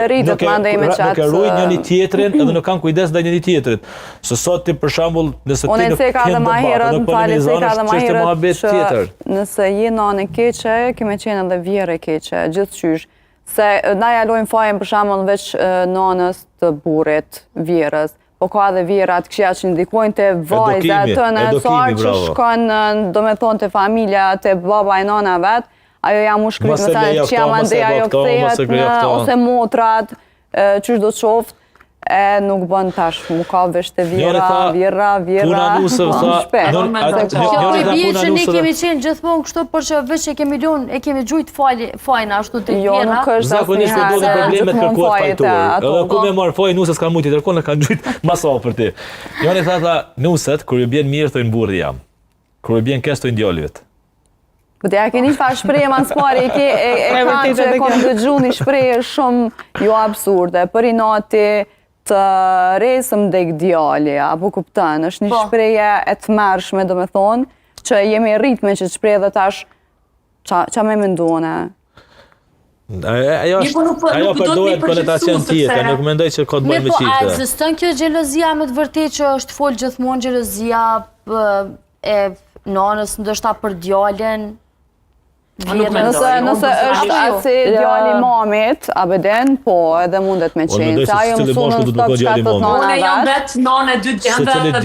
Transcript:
Rritët mandej me qatë. Nuk e ruajnë njëri tjetrin edhe nuk kanë kujdes ndaj njëri tjetrit. Se sot ti për shembull, nëse ti nuk kënë debat, nuk po mohabet tjetër. Nëse je nanë e keqe, kime qenë edhe vjerë e keqe, gjithçysh. Se na ja lojmë fajin për shembull veç nanës të burrit, vjerës. Po ka edhe vjerat këshia që ndikojnë të vajzat të në sarë që shkon do me thonë të familja, të baba e nana vetë, ajo jam u shkryt me thënë që jam ande ajo këthejet ose motrat, qysh do të qoftë, nuk bën tash, mu ka vesh të vjera, shpet. Kjo i bje që ne kemi qenë gjithmonë kështu, për që veç e kemi lun, e kemi gjujt fajna ashtu të vjera. Jo, nuk është zakonisht do të problemet kërkohet fajtur. Edhe ku me marë fajë nusës kanë mujtë i tërkon e kanë gjujt masa për ti. Joni tha nusët, kur ju bjen mirë thojnë burri jam. Kur ju bjen kesh thojnë djalëvet. Këtë ja keni fa shpreje ma s'pari, e kanë që e kom dëgju një shpreje shumë jo absurde, për i nati të resëm dek djali, apo kuptan, është një shpreje e të mërshme, do me thonë, që jemi ritme që të shpreje dhe tash, qa me mendone? Ajo përdohet konotacion tjetër, nuk mendoj që ka të bëjë me qifte. A ekziston kjo xhelozia me të vërtetë që është fol gjithmonë xhelozia e nanës ndoshta për djalin? Nëse është asi djali mamit, abeden, po, edhe mundet me qenë. Se ajo mësunë në stop që ka të nana vetë. Unë jam vetë nane dy gjendë.